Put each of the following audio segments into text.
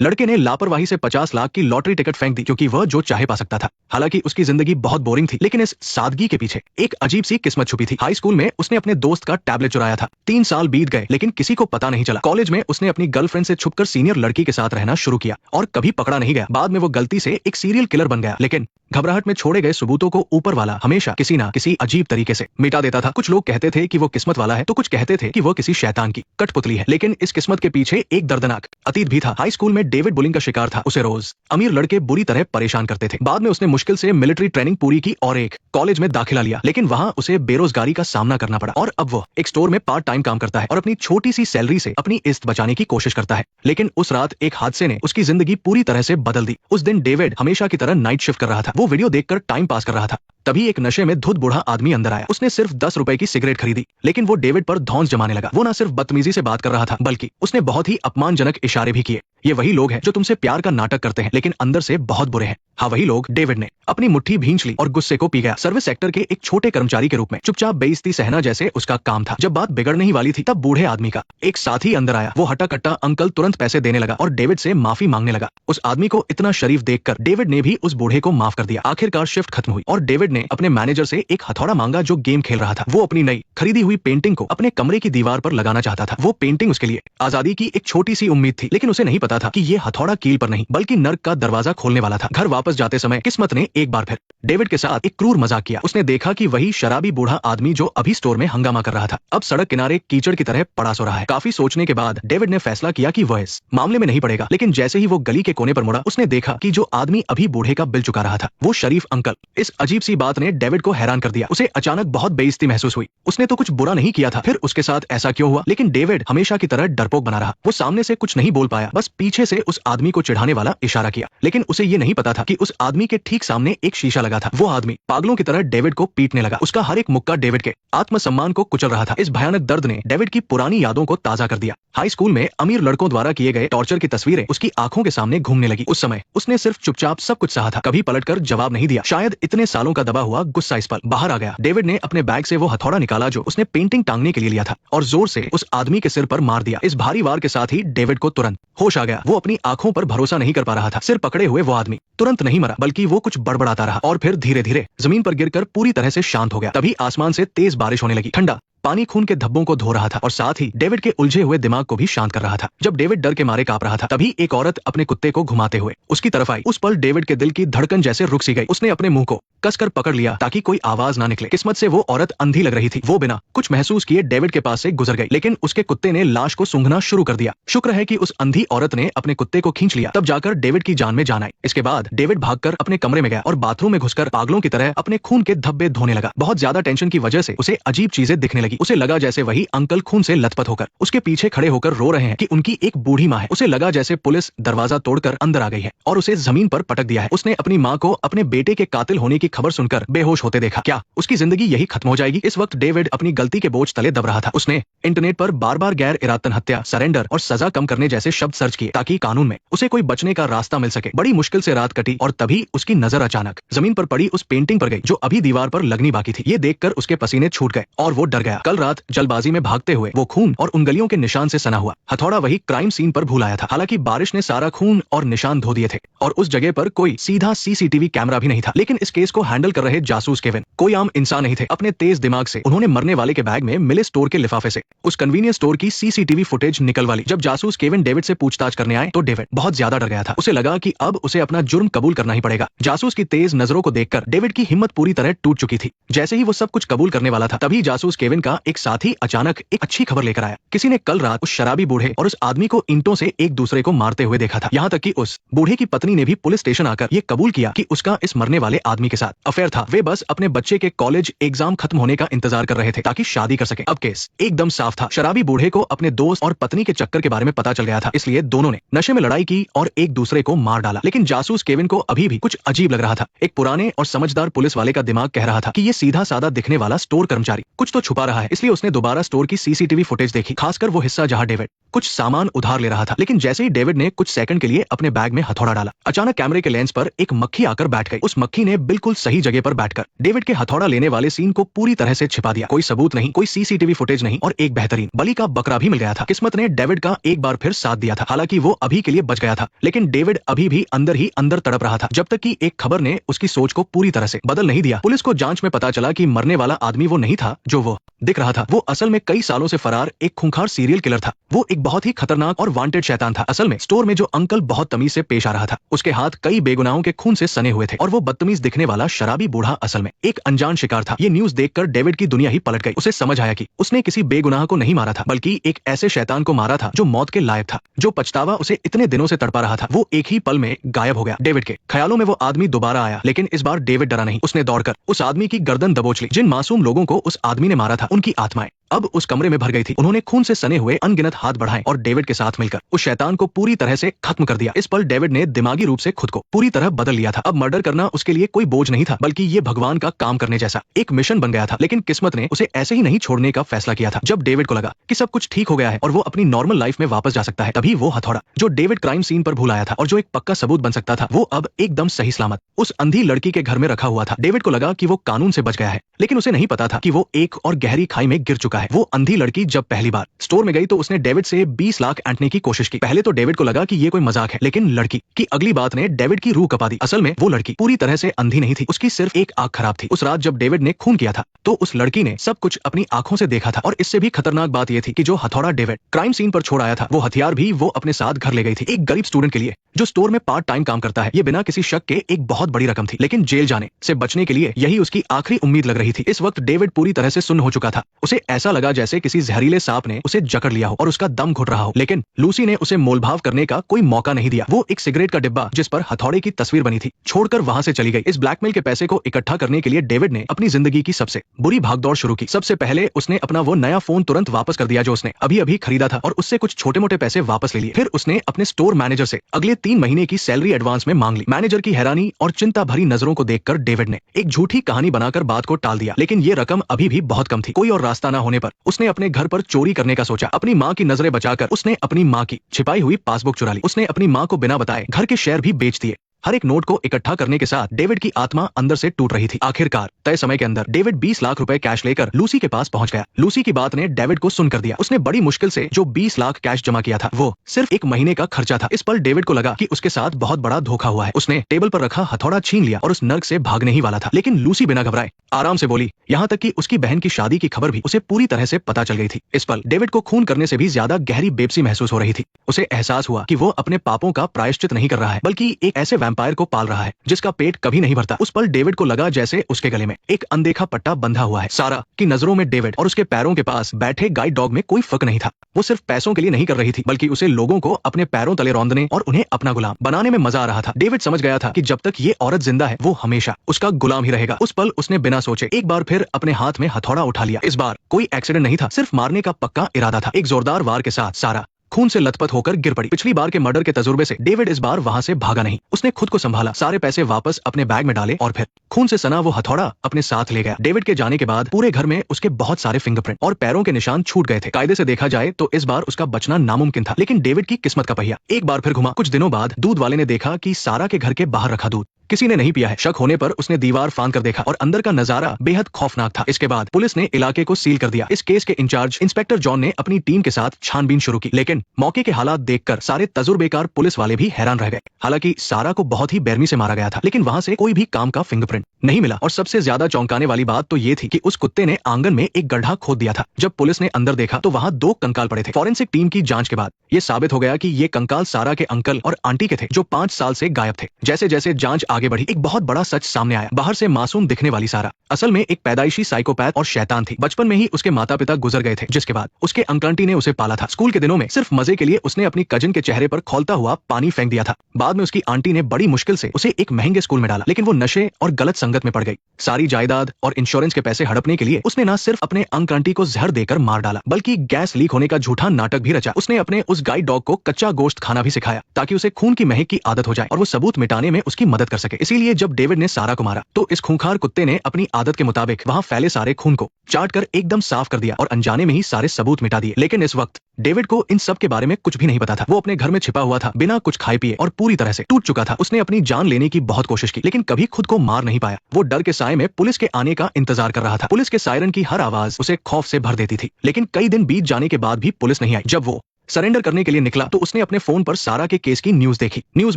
लड़के ने लापरवाही से 50 लाख की लॉटरी टिकट फेंक दी क्योंकि वह जो चाहे पा सकता था। हालांकि उसकी जिंदगी बहुत बोरिंग थी, लेकिन इस सादगी के पीछे एक अजीब सी किस्मत छुपी थी। हाई स्कूल में उसने अपने दोस्त का टैबलेट चुराया था। 3 साल बीत गए लेकिन किसी को पता नहीं चला। कॉलेज में उसने अपनी गर्लफ्रेंड से छुपकर सीनियर लड़की के साथ रहना शुरू किया और कभी पकड़ा नहीं गया। बाद में वो गलती से एक सीरियल किलर बन गया, लेकिन घबराहट में छोड़े गए सबूतों को ऊपर वाला हमेशा किसी ना किसी अजीब तरीके से मिटा देता था। कुछ लोग कहते थे कि वो किस्मत वाला है तो कुछ कहते थे कि वो किसी शैतान की कठपुतली है, लेकिन इस किस्मत के पीछे एक दर्दनाक अतीत भी था। हाई स्कूल में डेविड बुलिंग का शिकार था। उसे रोज अमीर लड़के बुरी तरह परेशान करते थे। बाद में उसने मुश्किल से मिलिट्री ट्रेनिंग पूरी की और एक कॉलेज में दाखिला लिया, लेकिन वहां उसे बेरोजगारी का सामना करना पड़ा और अब वो एक स्टोर में पार्ट टाइम काम करता है और अपनी छोटी सी सैलरी से अपनी किस्त बचाने की कोशिश करता है। लेकिन उस रात एक हादसे ने उसकी जिंदगी पूरी तरह से बदल दी। उस दिन डेविड हमेशा की तरह नाइट शिफ्ट कर रहा था। वो वीडियो देखकर टाइम पास कर रहा था। तभी एक नशे में धुत बूढ़ा आदमी अंदर आया। उसने सिर्फ 10 रुपए की सिगरेट खरीदी, लेकिन वो डेविड पर धौंस जमाने लगा। वो न सिर्फ बदतमीजी से बात कर रहा था, बल्कि उसने बहुत ही अपमानजनक इशारे भी किए। ये वही लोग हैं जो तुमसे प्यार का नाटक करते हैं लेकिन अंदर से बहुत बुरे हैं। हाँ, वही लोग। डेविड ने अपनी मुट्ठी भींच ली और गुस्से को पी गया। सर्विस सेक्टर के एक छोटे कर्मचारी के रूप में चुपचाप बेइज्जती सहना जैसे उसका काम था। जब बात बिगड़ने ही वाली थी तब बूढ़े आदमी का एक साथी अंदर आया। वो हट्टा कट्टा अंकल तुरंत पैसे देने लगा और डेविड से माफी मांगने लगा। उस आदमी को इतना शरीफ देखकर डेविड ने भी उस बूढ़े को माफ कर दिया। आखिरकार शिफ्ट खत्म हुई और डेविड ने अपने मैनेजर से एक हथौड़ा मांगा जो गेम खेल रहा था। वो अपनी नई खरीदी हुई पेंटिंग को अपने कमरे की दीवार पर लगाना चाहता था। वो पेंटिंग उसके लिए आजादी की एक छोटी सी उम्मीद थी, लेकिन उसे नहीं पता था कि ये हथौड़ा कील पर नहीं बल्कि नर्क का दरवाजा खोलने वाला था। घर वापस जाते समय किस्मत ने एक बार फिर डेविड के साथ एक क्रूर मजाक किया। उसने देखा कि वही शराबी बूढ़ा आदमी जो अभी स्टोर में हंगामा कर रहा था अब सड़क किनारे कीचड़ की तरह पड़ा सो रहा है। काफी सोचने के बाद डेविड ने फैसला किया कि वह इस मामले में नहीं पड़ेगा, लेकिन जैसे ही वो गली के कोने पर मुड़ा उसने देखा कि जो आदमी अभी बूढ़े का बिल चुका रहा था वो शरीफ अंकल। इस अजीब सी बात ने डेविड को हैरान कर दिया। उसे अचानक बहुत बेइज्जती महसूस हुई। उसने तो कुछ बुरा नहीं किया था, फिर उसके साथ ऐसा क्यों हुआ? लेकिन डेविड हमेशा की तरह डरपोक बना रहा। वो सामने से कुछ नहीं बोल पाया, बस पीछे से उस आदमी को चिढ़ाने वाला इशारा किया। लेकिन उसे ये नहीं पता था कि उस आदमी के ठीक सामने एक शीशा लगा था। वो आदमी पागलों की तरह डेविड को पीटने लगा। उसका हर एक मुक्का डेविड के आत्मसम्मान को कुचल रहा था। इस भयानक दर्द ने डेविड की पुरानी यादों को ताजा कर दिया। हाई स्कूल में अमीर लड़कों द्वारा किए गए टॉर्चर की तस्वीरें उसकी आंखों के सामने घूमने लगी। उस समय उसने सिर्फ चुपचाप सब कुछ सहा था, कभी पलटकर जवाब नहीं दिया। शायद इतने सालों का दबा हुआ गुस्सा इस पल बाहर आ गया। डेविड ने अपने बैग से वो हथौड़ा निकाला जो उसने पेंटिंग टांगने के लिए लिया था और जोर से उस आदमी के सिर पर मार दिया। इस भारी वार के साथ ही डेविड को तुरंत होश आ गया। वो अपनी आंखों पर भरोसा नहीं कर पा रहा था। सिर पकड़े हुए वो आदमी तुरंत नहीं मरा, बल्कि वो कुछ बड़बड़ाता रहा और फिर धीरे धीरे जमीन पर गिरकर पूरी तरह से शांत हो गया। तभी आसमान से तेज बारिश होने लगी। ठंडा पानी खून के धब्बों को धो रहा था और साथ ही डेविड के उलझे हुए दिमाग को भी शांत कर रहा था। जब डेविड डर के मारे कांप रहा था तभी एक औरत अपने कुत्ते को घुमाते हुए उसकी तरफ आई। उस पल डेविड के दिल की धड़कन जैसे रुक सी गई। उसने अपने मुंह को कसकर पकड़ लिया ताकि कोई आवाज ना निकले। किस्मत से वो औरत अंधी लग रही थी। वो बिना कुछ महसूस किए डेविड के पास से गुजर गई, लेकिन उसके कुत्ते ने लाश को सूंघना शुरू कर दिया। शुक्र है कि उस अंधी औरत ने अपने कुत्ते को खींच लिया, तब जाकर डेविड की जान में जान आई। इसके बाद डेविड भागकर अपने कमरे में गया और बाथरूम में घुसकर पागलों की तरह अपने खून के धब्बे धोने लगा। बहुत ज्यादा टेंशन की वजह से उसे अजीब चीजें दिखने लगी। उसे लगा जैसे वही अंकल खून से लथपथ होकर उसके पीछे खड़े होकर रो रहे हैं कि उनकी एक बूढ़ी माँ है। उसे लगा जैसे पुलिस दरवाजा तोड़कर अंदर आ गई है और उसे जमीन पर पटक दिया है। उसने अपनी माँ को अपने बेटे के कातिल होने की खबर सुनकर बेहोश होते देखा। क्या उसकी जिंदगी यही खत्म हो जाएगी? इस वक्त डेविड अपनी गलती के बोझ तले दब रहा था। उसने इंटरनेट पर बार बार गैर इरादतन हत्या, सरेंडर और सजा कम करने जैसे शब्द सर्च किए ताकि कानून में उसे कोई बचने का रास्ता मिल सके। बड़ी मुश्किल से रात कटी और तभी उसकी नजर अचानक जमीन पर पड़ी उस पेंटिंग पर गई जो अभी दीवार पर लगनी बाकी थी। ये देखकर उसके पसीने छूट गए और वो डर गया। कल रात जल्दबाजी में भागते हुए वो खून और उंगलियों के निशान से सना हुआ हथौड़ा वही क्राइम सीन पर भूल आया था। हालांकि बारिश ने सारा खून और निशान धो दिए थे और उस जगह पर कोई सीधा सीसीटीवी कैमरा भी नहीं था। लेकिन इस केस को हैंडल कर रहे जासूस केविन कोई आम इंसान नहीं थे। अपने तेज दिमाग से उन्होंने मरने वाले के बैग में मिले स्टोर के लिफाफे से उस कन्वीनियंस स्टोर की सीसीटीवी फुटेज निकलवा ली। जब जासूस केविन डेविड से पूछताछ करने आए तो डेविड बहुत ज्यादा डर गया था। उसे लगा कि अब उसे अपना जुर्म कबूल करना ही पड़ेगा। जासूस की तेज नजरों को देखकर डेविड की हिम्मत पूरी तरह टूट चुकी थी। जैसे ही वो सब कुछ कबूल करने वाला था तभी जासूस केविन का एक साथी अचानक एक अच्छी खबर लेकर आया। किसी ने कल रात उस शराबी बूढ़े और उस आदमी को ईंटों से एक दूसरे को मारते हुए देखा था। यहाँ तक कि उस बूढ़े की पत्नी ने भी पुलिस स्टेशन आकर ये कबूल किया कि उसका इस मरने वाले आदमी के साथ अफेयर था। वे बस अपने बच्चे के कॉलेज एग्जाम खत्म होने का इंतजार कर रहे थे ताकि शादी कर सके। अब केस एकदम साफ था। शराबी बूढ़े को अपने दोस्त और पत्नी के चक्कर के बारे में पता चल गया था, इसलिए दोनों ने नशे में लड़ाई की और एक दूसरे को मार डाला। लेकिन जासूस केविन को अभी भी कुछ अजीब लग रहा था। एक पुराने और समझदार पुलिस वाले का दिमाग कह रहा था कि ये सीधा साधा दिखने वाला स्टोर कर्मचारी कुछ तो छुपा रहा रहा है, इसलिए उसने दोबारा स्टोर की सीसीटीवी फुटेज देखी, खासकर वो हिस्सा जहां डेविड कुछ सामान उधार ले रहा था। लेकिन जैसे ही डेविड ने कुछ सेकंड के लिए अपने बैग में हथौड़ा डाला, अचानक कैमरे के लेंस पर एक मक्खी आकर बैठ गई। उस मक्खी ने बिल्कुल सही जगह पर बैठकर डेविड के हथौड़ा लेने वाले सीन को पूरी तरह से छिपा दिया। कोई सबूत नहीं, कोई सीसीटीवी फुटेज नहीं, और एक बेहतरीन बलि का बकरा भी मिल गया था। किस्मत ने डेविड का एक बार फिर साथ दिया था। हालांकि वो अभी के लिए बच गया था, लेकिन डेविड अभी भी अंदर ही अंदर तड़प रहा था, जब तक कि एक खबर ने उसकी सोच को पूरी तरह से बदल नहीं दिया। पुलिस को जांच में पता चला कि मरने वाला आदमी वो नहीं था जो वो दिख रहा था। वो असल में कई सालों से फरार एक खूंखार सीरियल किलर था। वो एक बहुत ही खतरनाक और वांटेड शैतान था। असल में स्टोर में जो अंकल बहुत तमीज से पेश आ रहा था, उसके हाथ कई बेगुनाहों के खून से सने हुए थे, और वो बदतमीज दिखने वाला शराबी बूढ़ा असल में एक अनजान शिकार था। ये न्यूज देखकर डेविड की दुनिया ही पलट गई। उसे समझ आया कि उसने किसी बेगुनाह को नहीं मारा था, बल्कि एक ऐसे शैतान को मारा था जो मौत के लायक था। जो पछतावा उसे इतने दिनों से तड़पा रहा था, वो एक ही पल में गायब हो गया। डेविड के ख्यालों में वो आदमी दोबारा आया, लेकिन इस बार डेविड डरा नहीं। उसने दौड़कर उस आदमी की गर्दन दबोच ली। जिन मासूम लोगों को उस आदमी ने मारा था, उनकी आत्माएं अब उस कमरे में भर गई थी। उन्होंने खून से सने हुए अनगिनत हाथ बढ़ाए और डेविड के साथ मिलकर उस शैतान को पूरी तरह से खत्म कर दिया। इस पल डेविड ने दिमागी रूप से खुद को पूरी तरह बदल लिया था। अब मर्डर करना उसके लिए कोई बोझ नहीं था, बल्कि ये भगवान का काम करने जैसा एक मिशन बन गया था। लेकिन किस्मत ने उसे ऐसे ही नहीं छोड़ने का फैसला किया था। जब डेविड को लगा कि सब कुछ ठीक हो गया है और वो अपनी नॉर्मल लाइफ में वापस जा सकता है, तभी वो हथौड़ा जो डेविड क्राइम सीन पर भूल आया था और जो एक पक्का सबूत बन सकता था, वो अब एकदम सही सलामत उस अंधी लड़की के घर में रखा हुआ था। डेविड को लगा कि वो कानून से बच गया है, लेकिन उसे नहीं पता था कि वो एक और गहरी खाई में गिर चुका है। वो अंधी लड़की जब पहली बार स्टोर में गई तो उसने डेविड से 20 लाख ऐंठने की कोशिश की। पहले तो डेविड को लगा कि ये कोई मजाक है, लेकिन लड़की की अगली बात ने डेविड की रूह कपा दी। असल में वो लड़की पूरी तरह से अंधी नहीं थी, उसकी सिर्फ एक आंख खराब थी। उस रात जब डेविड ने खून किया था, तो उस लड़की ने सब कुछ अपनी आंखों से देखा था। और इससे भी खतरनाक बात यह थी कि जो हथौड़ा डेविड क्राइम सीन पर छोड़ आया था, वो हथियार भी वो अपने साथ घर ले गई थी। एक गरीब स्टूडेंट के लिए जो स्टोर में पार्ट टाइम काम करता है, ये बिना किसी शक के एक बहुत बड़ी रकम थी। लेकिन जेल जाने से बचने के लिए यही उसकी आखिरी उम्मीद लग रही थी। इस वक्त डेविड पूरी तरह से सुन्न हो चुका था। उसे ऐसा लगा जैसे किसी जहरीले सांप ने उसे जकड़ लिया हो और उसका दम घुट रहा हो। लेकिन लूसी ने उसे मोलभाव करने का कोई मौका नहीं दिया। वो एक सिगरेट का डिब्बा जिस पर हथौड़े की तस्वीर बनी थी छोड़कर वहां से चली गई। इस ब्लैकमेल के पैसे को इकट्ठा करने के लिए डेविड ने अपनी जिंदगी की सबसे बुरी भागदौड़ शुरू की। सबसे पहले उसने अपना वो नया फोन तुरंत वापस कर दिया जो उसने अभी अभी खरीदा था, और उससे कुछ छोटे मोटे पैसे वापस ले लिए। फिर उसने अपने स्टोर मैनेजर से अगले 3 महीने की सैलरी एडवांस में मांग ली। मैनेजर की हैरानी और चिंता भरी नजरों को देखकर डेविड ने एक झूठी कहानी बनाकर बात को टाल दिया। लेकिन ये रकम अभी भी बहुत कम थी। कोई और रास्ता न होने पर उसने अपने घर पर चोरी करने का सोचा। अपनी माँ की नजरें बचाकर उसने अपनी माँ की छिपाई हुई पासबुक चुरा ली। उसने अपनी माँ को बिना बताए घर के शेयर भी बेच दिए। हर एक नोट को इकट्ठा करने के साथ डेविड की आत्मा अंदर से टूट रही थी। आखिरकार तय समय के अंदर डेविड 20 लाख रुपए कैश लेकर लूसी के पास पहुंच गया। लूसी की बात ने डेविड को सुन कर दिया। उसने बड़ी मुश्किल से जो 20 लाख कैश जमा किया था, वो सिर्फ एक महीने का खर्चा था। इस पल डेविड को लगा कि उसके साथ बहुत बड़ा धोखा हुआ है। उसने टेबल पर रखा हथौड़ा छीन लिया और उस नर्क से भागने ही वाला था। लेकिन लूसी बिना घबराए आराम से बोली, यहाँ तक कि उसकी बहन की शादी की खबर भी उसे पूरी तरह से पता चल गई थी। इस पल डेविड को खून करने से भी ज्यादा गहरी बेबसी महसूस हो रही थी। उसे एहसास हुआ कि वो अपने पापों का प्रायश्चित नहीं कर रहा है, बल्कि एक ऐसे वैम्पायर को पाल रहा है जिसका पेट कभी नहीं भरता। उस पल डेविड को लगा जैसे उसके गले में एक अनदेखा पट्टा बंधा हुआ है। सारा की नजरों में डेविड और उसके पैरों के पास बैठे गाइड डॉग में कोई फर्क नहीं था। वो सिर्फ पैसों के लिए नहीं कर रही थी, बल्कि उसे लोगों को अपने पैरों तले रौंदने और उन्हें अपना गुलाम बनाने में मजा आ रहा था। डेविड समझ गया था कि जब तक ये औरत जिंदा है, वो हमेशा उसका गुलाम ही रहेगा। उस पल उसने बिना सोचे एक बार फिर अपने हाथ में हथौड़ा उठा लिया। इस बार कोई एक्सीडेंट नहीं था, सिर्फ मारने का पक्का इरादा था। एक जोरदार वार के साथ सारा खून से लथपथ होकर गिर पड़ी। पिछली बार के मर्डर के तजुर्बे से डेविड इस बार वहां से भागा नहीं। उसने खुद को संभाला, सारे पैसे वापस अपने बैग में डाले और फिर खून से सना वो हथौड़ा अपने साथ ले गया। डेविड के जाने के बाद पूरे घर में उसके बहुत सारे फिंगरप्रिंट और पैरों के निशान छूट गए थे। कायदे से देखा जाए तो इस बार उसका बचना नामुमकिन था, लेकिन डेविड की किस्मत का पहिया एक बार फिर घुमा। कुछ दिनों बाद दूध वाले ने देखा कि सारा के घर के बाहर रखा दूध किसी ने नहीं पिया है। शक होने पर उसने दीवार फांद कर देखा और अंदर का नजारा बेहद खौफनाक था। इसके बाद पुलिस ने इलाके को सील कर दिया। इस केस के इंचार्ज इंस्पेक्टर जॉन ने अपनी टीम के साथ छानबीन शुरू की, लेकिन मौके के हालात देखकर सारे तजुर्बेकार पुलिस वाले भी हैरान रह गए। हालांकि सारा को बहुत ही बेरहमी से मारा गया था, लेकिन वहां से कोई भी काम का फिंगरप्रिंट नहीं मिला। और सबसे ज्यादा चौंकाने वाली बात तो ये थी कि उस कुत्ते ने आंगन में एक गड्ढा खोद दिया था। जब पुलिस ने अंदर देखा तो वहां 2 कंकाल पड़े थे। फॉरेंसिक टीम की जांच के बाद ये साबित हो गया कि ये कंकाल सारा के अंकल और आंटी के थे, जो 5 साल से गायब थे। जैसे जैसे जांच आगे बढ़ी, एक बहुत बड़ा सच सामने आया। बाहर से मासूम दिखने वाली सारा असल में एक पैदाइशी साइकोपैथ और शैतान थी। बचपन में ही उसके माता पिता गुजर गए थे, जिसके बाद उसके अंकल आंटी ने उसे पाला था। स्कूल के दिनों में सिर्फ मजे के लिए उसने अपनी कजिन के चेहरे पर खौलता हुआ पानी फेंक दिया था। बाद में उसकी आंटी ने बड़ी मुश्किल से उसे एक महंगे स्कूल में डाला, लेकिन वो नशे और गलत संगत में पड़ गई। सारी जायदाद और इंश्योरेंस के पैसे हड़पने के लिए उसने न सिर्फ अपने अंकल आंटी को जहर देकर मार डाला, बल्कि गैस लीक होने का झूठा नाटक भी रचा। उसने अपने उस गाइड डॉग को कच्चा गोश्त खाना भी सिखाया ताकि उसे खून की महक की आदत हो जाए और वो सबूत मिटाने में उसकी मदद कर सके। सके। इसीलिए जब डेविड ने सारा को मारा तो इस खूंखार कुत्ते ने अपनी आदत के मुताबिक वहां फैले सारे खून को चाट कर एकदम साफ कर दिया और अनजाने में ही सारे सबूत मिटा दिए। लेकिन इस वक्त डेविड को इन सब के बारे में कुछ भी नहीं पता था। वो अपने घर में छिपा हुआ था, बिना कुछ खाए पिए और पूरी तरह से टूट चुका था। उसने अपनी जान लेने की बहुत कोशिश की लेकिन कभी खुद को मार नहीं पाया। वो डर के साए में पुलिस के आने का इंतजार कर रहा था। पुलिस के सायरन की हर आवाज उसे खौफ से भर देती थी। लेकिन कई दिन बीत जाने के बाद भी पुलिस नहीं आई। जब वो सरेंडर करने के लिए निकला तो उसने अपने फोन पर सारा के केस की न्यूज देखी। न्यूज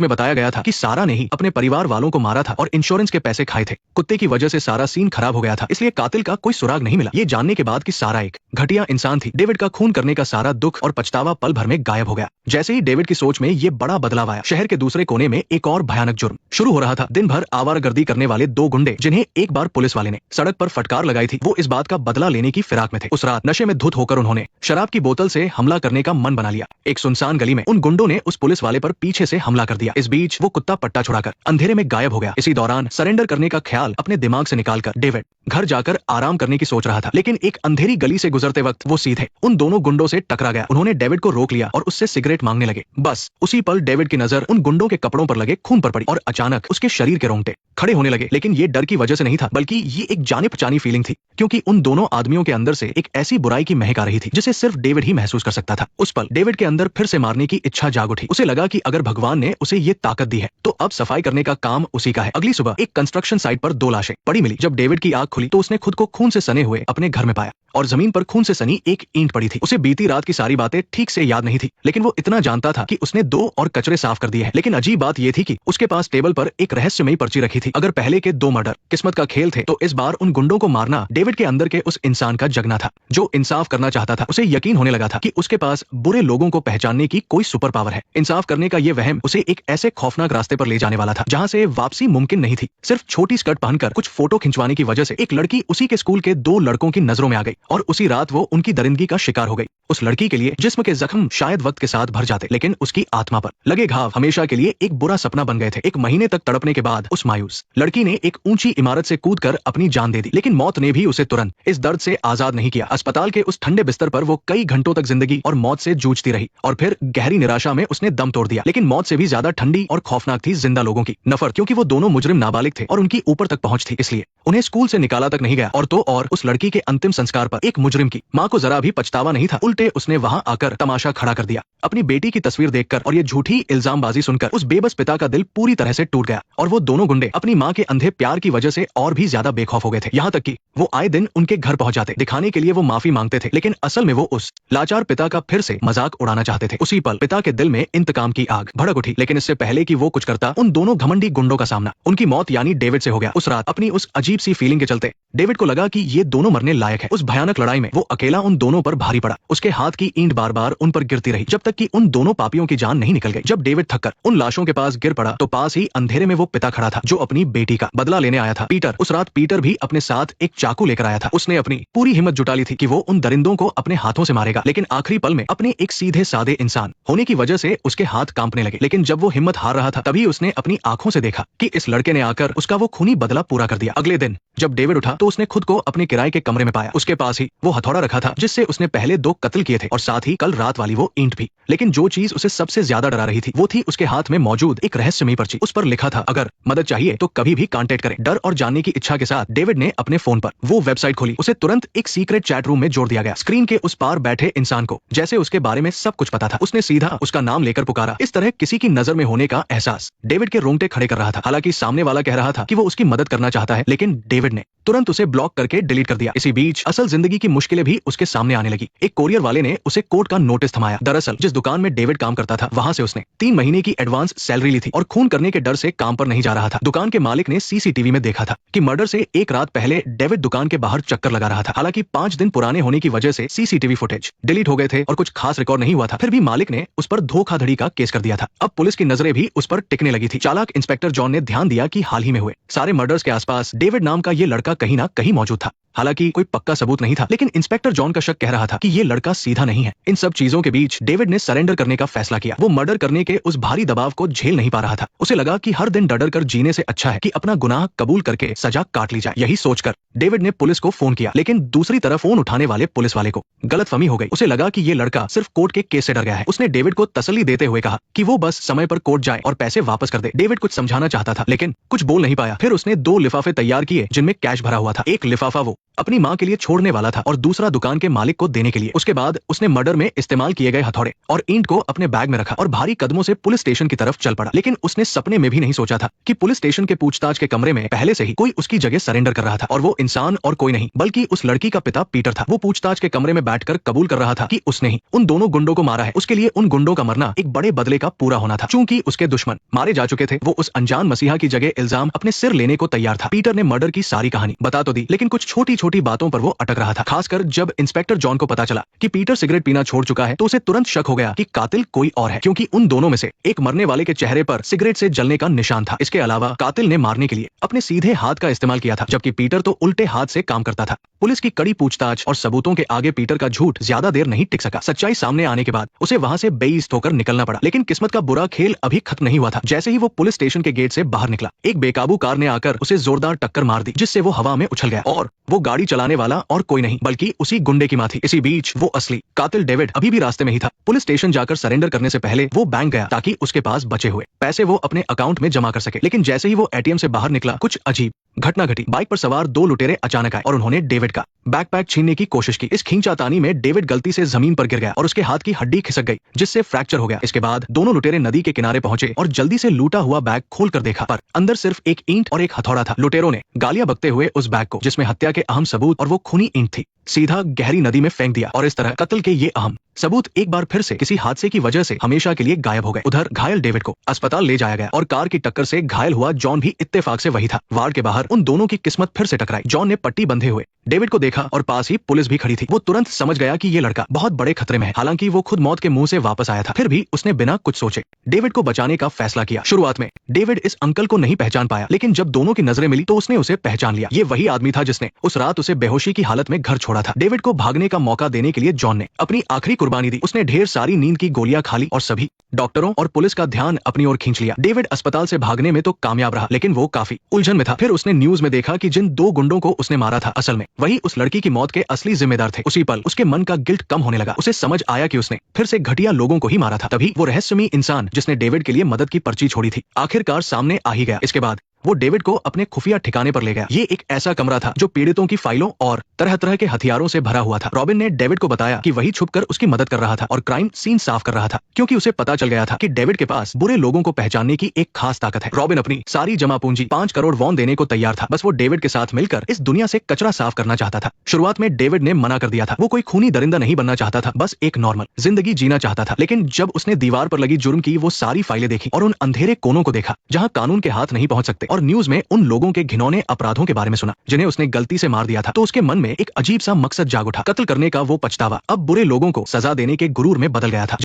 में बताया गया था कि सारा ने ही अपने परिवार वालों को मारा था और इंश्योरेंस के पैसे खाए थे। कुत्ते की वजह से सारा सीन खराब हो गया था, इसलिए कातिल का कोई सुराग नहीं मिला। ये जानने के बाद कि सारा एक घटिया इंसान थी, डेविड का खून करने का सारा दुख और पछतावा पल भर में गायब हो गया। जैसे ही डेविड की सोच में ये बड़ा बदलाव आया, शहर के दूसरे कोने में एक और भयानक जुर्म शुरू हो रहा था। दिन भर आवारागर्दी करने वाले दो गुंडे, जिन्हें एक बार पुलिस वाले ने सड़क पर फटकार लगाई थी, वो इस बात का बदला लेने की फिराक में थे। उस रात नशे में धुत होकर उन्होंने शराब की बोतल से हमला करने का मन बना लिया। एक सुनसान गली में उन गुंडों ने उस पुलिस वाले पर पीछे से हमला कर दिया। इस बीच वो कुत्ता पट्टा छुड़ाकर अंधेरे में गायब हो गया। इसी दौरान सरेंडर करने का ख्याल अपने दिमाग से निकालकर डेविड घर जाकर आराम करने की सोच रहा था। लेकिन एक अंधेरी गली से गुजरते वक्त वो सीधे उन दोनों गुंडों से टकरा गया। उन्होंने डेविड को रोक लिया और उससे सिगरेट मांगने लगे। बस उसी पल डेविड की नजर उन गुंडों के कपड़ों पर लगे खून पर पड़ी और अचानक उसके शरीर के रोंगटे खड़े होने लगे। लेकिन ये डर की वजह से नहीं था, बल्कि ये एक जाने पहचानी फीलिंग थी, क्योंकि उन दोनों आदमियों के अंदर से एक ऐसी बुराई की महक आ रही थी जिसे सिर्फ डेविड ही महसूस कर सकता था। उस पल डेविड के अंदर फिर से मारने की इच्छा जाग उठी। उसे लगा कि अगर भगवान ने उसे ये ताकत दी है तो अब सफाई करने का काम उसी का है। अगली सुबह एक कंस्ट्रक्शन साइट पर दो लाशें पड़ी मिली। जब डेविड की आंख खुली तो उसने खुद को खून से सने हुए अपने घर में पाया और जमीन पर खून से सनी एक ईंट पड़ी थी। उसे बीती रात की सारी बातें ठीक से याद नहीं थी, लेकिन वो इतना जानता था कि उसने दो और कचरे साफ कर दिए हैं। लेकिन अजीब बात यह थी कि उसके पास टेबल पर एक रहस्यमयी पर्ची रखी थी। अगर पहले के दो मर्डर किस्मत का खेल थे तो इस बार उन गुंडों को मारना डेविड के अंदर के उस इंसान का जगना था जो इंसाफ करना चाहता था। उसे यकीन होने लगा था कि उसके पास बुरे लोगों को पहचानने की कोई सुपर पावर है। इंसाफ करने का ये वहम उसे एक ऐसे खौफनाक रास्ते पर ले जाने वाला था जहां से वापसी मुमकिन नहीं थी। सिर्फ छोटी स्कर्ट पहनकर कुछ फोटो खिंचवाने की वजह से एक लड़की उसी के स्कूल के दो लड़कों की नजरों में आ गई और उसी रात वो उनकी दरिंदगी का शिकार हो गई। उस लड़की के लिए जिस्म के जख्म शायद वक्त के साथ भर जाते, लेकिन उसकी आत्मा पर लगे घाव हमेशा के लिए एक बुरा सपना बन गए थे। एक महीने तक तड़पने के बाद उस मायूस लड़की ने एक ऊंची इमारत से कूदकर अपनी जान दे दी, लेकिन मौत ने भी उसे तुरंत इस दर्द से आजाद नहीं किया। अस्पताल के उस ठंडे बिस्तर पर वो कई घंटों तक जिंदगी और मौत से जूझती रही और फिर गहरी निराशा में उसने दम तोड़ दिया। लेकिन मौत से भी ज्यादा ठंडी और खौफनाक थी जिंदा लोगों की नफरत, क्योंकि वो दोनों मुजरिम नाबालिग थे और उनकी ऊपर तक पहुंच थी, इसलिए उन्हें स्कूल से निकाला तक नहीं गया। और तो और उस लड़की के अंतिम संस्कार पर एक मुजरिम की मां को जरा भी पछतावा नहीं था, उल्टे उसने वहां आकर तमाशा खड़ा कर दिया। अपनी बेटी की तस्वीर देखकर और ये झूठी इल्जामबाजी सुनकर उस बेबस पिता का दिल पूरी तरह से टूट गया और वो दोनों गुंडे अपनी मां के अंधे प्यार की वजह से और भी ज्यादा बेखौफ हो गए थे। यहाँ तक कि वो आए दिन उनके घर पहुंच जाते, दिखाने के लिए वो माफी मांगते थे, लेकिन असल में वो उस लाचार पिता का फिर से मजाक उड़ाना चाहते थे। उसी पल पिता के दिल में इंतकाम की आग भड़क उठी, लेकिन इससे पहले कि वो कुछ करता, उन दोनों घमंडी गुंडों का सामना उनकी मौत यानी डेविड से हो गया। उस रात अपनी उस अजीब सी फीलिंग के चलते डेविड को लगा कि ये दोनों मरने लायक है। उस भयानक लड़ाई में वो अकेला उन दोनों पर भारी पड़ा। उसके हाथ की ईंट बार बार उन पर गिरती रही जब तक कि उन दोनों पापियों की जान नहीं निकल गई। जब डेविड थककर उन लाशों के पास गिर पड़ा तो पास ही अंधेरे में वो पिता खड़ा था जो अपनी बेटी का बदला लेने आया था, पीटर। उस रात पीटर भी अपने साथ एक चाकू लेकर आया था। उसने अपनी पूरी हिम्मत जुटा ली थी कि वो उन दरिंदों को अपने हाथों से मारेगा, लेकिन आखिरी पल में अपने एक सीधे सादे इंसान होने की वजह से उसके हाथ कांपने लगे। लेकिन जब वो हिम्मत हार रहा था तभी उसने अपनी आंखों से देखा कि इस लड़के ने आकर उसका वो खूनी बदला पूरा कर दिया। अगले दिन जब डेविड उठा तो उसने खुद को अपने किराए के कमरे में पाया। उसके पास ही वो हथौड़ा रखा था जिससे उसने पहले दो कत्ल किए थे और साथ ही कल रात वाली वो ईंट भी। लेकिन जो चीज उसे सबसे ज्यादा डरा रही थी वो थी उसके हाथ में मौजूद एक रहस्यमयी पर्ची। उस पर लिखा था, अगर मदद चाहिए तो कभी भी कांटेक्ट करें। डर और जानने की इच्छा के साथ डेविड ने अपने फोन पर वो वेबसाइट खोली। उसे तुरंत एक सीक्रेट चैट रूम में जोड़ दिया गया। स्क्रीन के उस पार बैठे इंसान को जैसे उसके बारे में सब कुछ पता था। उसने सीधा उसका नाम लेकर पुकारा। इस तरह किसी की नजर में होने का एहसास डेविड के रोंगटे खड़े कर रहा था। हालांकि सामने वाला कह रहा था कि वो उसकी मदद करना चाहता है, लेकिन डेविड ने तुरंत उसे ब्लॉक करके डिलीट कर दिया। इसी बीच असल जिंदगी की मुश्किलें भी उसके सामने आने लगी। एक कोरियर वाले ने उसे कोर्ट का नोटिस थमाया। दरअसल जिस दुकान में डेविड काम करता था वहां से उसने 3 महीने की एडवांस सैलरी ली थी और खून करने के डर से काम पर नहीं जा रहा था। दुकान के मालिक ने सीसीटीवी में देखा था कि मर्डर से एक रात पहले डेविड दुकान के बाहर चक्कर लगा रहा था। हालांकि 5 दिन पुराने होने की वजह से सीसीटीवी फुटेज डिलीट हो गए थे और कुछ खास रिकॉर्ड नहीं हुआ था। फिर भी मालिक ने उस पर धोखाधड़ी का केस कर दिया था। अब पुलिस की नजरें भी उस पर टिकने लगी थी। चालाक इंस्पेक्टर जॉन ने ध्यान दिया कि हाल ही में हुए सारे मर्डर्स के आसपास डेविड नाम का ये लड़का कहीं ना कहीं मौजूद था। हालांकि कोई पक्का सबूत नहीं था, लेकिन इंस्पेक्टर जॉन का शक कह रहा था कि ये लड़का सीधा नहीं है। इन सब चीजों के बीच डेविड ने सरेंडर करने का फैसला किया। वो मर्डर करने के उस भारी दबाव को झेल नहीं पा रहा था। उसे लगा कि हर दिन डर कर जीने से अच्छा है कि अपना गुनाह कबूल करके सजा काट ली जाए। यही सोचकर डेविड ने पुलिस को फोन किया, लेकिन दूसरी तरफ फोन उठाने वाले पुलिस वाले को गलतफहमी हो गई। उसे लगा कि ये लड़का सिर्फ कोर्ट के केस से डर गया है। उसने डेविड को तसल्ली देते हुए कहा कि वो बस समय पर कोर्ट जाए और पैसे वापस कर दे। डेविड कुछ समझाना चाहता था, लेकिन कुछ बोल नहीं पाया। फिर उसने 2 लिफाफे तैयार किए जिनमें कैश भरा हुआ था। एक लिफाफा वो अपनी माँ के लिए छोड़ने वाला था और दूसरा दुकान के मालिक को देने के लिए। उसके बाद उसने मर्डर में इस्तेमाल किए गए हथौड़े और ईंट को अपने बैग में रखा और भारी कदमों से पुलिस स्टेशन की तरफ चल पड़ा। लेकिन उसने सपने में भी नहीं सोचा था कि पुलिस स्टेशन के पूछताछ के कमरे में पहले से ही कोई उसकी जगह सरेंडर कर रहा था, और वो इंसान और कोई नहीं बल्कि उस लड़की का पिता पीटर था। वो पूछताछ के कमरे में बैठकर कबूल कर रहा था कि उसने ही उन दोनों गुंडों को मारा है। उसके लिए उन गुंडों का मरना एक बड़े बदले का पूरा होना था। चूंकि उसके दुश्मन मारे जा चुके थे, वो उस अनजान मसीहा की जगह इल्जाम अपने सिर लेने को तैयार था। पीटर ने मर्डर की सारी कहानी बता तो दी, लेकिन कुछ छोटी छोटी बातों पर वो अटक रहा था। खासकर जब इंस्पेक्टर जॉन को पता चला कि पीटर सिगरेट पीना छोड़ चुका है, तो उसे तुरंत शक हो गया कि कातिल कोई और है, क्योंकि उन दोनों में से एक मरने वाले के चेहरे पर सिगरेट से जलने का निशान था। इसके अलावा कातिल ने मारने के लिए अपने सीधे हाथ का इस्तेमाल किया था, जबकि पीटर तो उल्टे हाथ से काम करता था। पुलिस की कड़ी पूछताछ और सबूतों के आगे पीटर का झूठ ज्यादा देर नहीं टिक सका। सच्चाई सामने आने के बाद उसे वहां से बेइज्जत होकर निकलना पड़ा। लेकिन किस्मत का बुरा खेल अभी खत्म नहीं हुआ था। जैसे ही वो पुलिस स्टेशन के गेट से बाहर निकला, एक बेकाबू कार ने आकर उसे जोरदार टक्कर मार दी, जिससे वो हवा में उछल गया, और वो गाड़ी चलाने वाला और कोई नहीं बल्कि उसी गुंडे की मां थी। इसी बीच वो असली कातिल डेविड अभी भी रास्ते में ही था। पुलिस स्टेशन जाकर सरेंडर करने से पहले वो बैंक गया ताकि उसके पास बचे हुए पैसे वो अपने अकाउंट में जमा कर सके। लेकिन जैसे ही वो एटीएम से बाहर निकला, कुछ अजीब घटना घटी। बाइक पर सवार 2 लुटेरे अचानक आए और उन्होंने डेविड का बैकपैक छीनने की कोशिश की। इस खींचातानी में डेविड गलती से जमीन पर गिर गया और उसके हाथ की हड्डी खिसक गई, जिससे फ्रैक्चर हो गया। इसके बाद दोनों लुटेरे नदी के किनारे पहुंचे और जल्दी से लूटा हुआ बैग खोलकर देखा, पर अंदर सिर्फ एक ईंट और एक हथौड़ा था। लुटेरों ने गालियां बकते हुए उस बैग को, जिसमें हत्या के अहम सबूत और वो खूनी ईंट थी, सीधा गहरी नदी में फेंक दिया। और इस तरह कत्ल के ये अहम सबूत एक बार फिर से किसी हादसे की वजह से हमेशा के लिए गायब हो गए। उधर घायल डेविड को अस्पताल ले जाया गया और कार की टक्कर से घायल हुआ जॉन भी इत्तेफाक से वही था। वार्ड के बाहर उन दोनों की किस्मत फिर से टकराई। जॉन ने पट्टी बंधे हुए डेविड को देखा और पास ही पुलिस भी खड़ी थी। वो तुरंत समझ गया कि ये लड़का बहुत बड़े खतरे में है। हालांकि वो खुद मौत के मुंह से वापस आया था, फिर भी उसने बिना कुछ सोचे डेविड को बचाने का फैसला किया। शुरुआत में डेविड इस अंकल को नहीं पहचान पाया, लेकिन जब दोनों की नजरें मिली तो उसने उसे पहचान लिया। ये वही आदमी था जिसने उस रात उसे बेहोशी की हालत में घर छोड़ा था। डेविड को भागने का मौका देने के लिए जॉन ने अपनी आखिरी कुर्बानी दी। उसने ढेर सारी नींद की गोलियां खा ली और सभी डॉक्टरों और पुलिस का ध्यान अपनी ओर खींच लिया। डेविड अस्पताल से भागने में तो कामयाब रहा, लेकिन वो काफी उलझन में था। फिर उसने न्यूज में देखा कि जिन 2 गुंडों को उसने मारा था, असल में वही उस लड़की की मौत के असली जिम्मेदार थे। उसी पल उसके मन का गिल्ट कम होने लगा। उसे समझ आया कि उसने फिर से घटिया लोगों को ही मारा था। तभी वो रहस्यमयी इंसान जिसने डेविड के लिए मदद की पर्ची छोड़ी थी, आखिरकार सामने आ ही गया। इसके बाद वो डेविड को अपने खुफिया ठिकाने पर ले गया। ये एक ऐसा कमरा था जो पीड़ितों की फाइलों और तरह तरह के हथियारों से भरा हुआ था। रॉबिन ने डेविड को बताया कि वही छुपकर उसकी मदद कर रहा था और क्राइम सीन साफ कर रहा था, क्योंकि उसे पता चल गया था कि डेविड के पास बुरे लोगों को पहचानने की एक खास ताकत है। रॉबिन अपनी सारी जमा पूंजी 5 करोड़ वॉन देने को तैयार था। बस वो डेविड के साथ मिलकर इस दुनिया से कचरा साफ करना चाहता था। शुरुआत में डेविड ने मना कर दिया था। वो कोई खूनी दरिंदा नहीं बनना चाहता था, बस एक नॉर्मल जिंदगी जीना चाहता था। लेकिन जब उसने दीवार पर लगी जुर्म की वो सारी फाइलें देखी और उन अंधेरे कोनों को देखा जहां कानून के हाथ नहीं पहुंच सकते, और न्यूज में उन लोगों के घिनौने अपराधों के बारे में सुना जिन्हें उसने गलती से मार दिया था, तो उसके मन में एक अजीब सा मकसद जाग उठा। कत्ल करने का वो पछतावा अब बुरे लोगों को सजा देने के गुरूर में बदल गया था।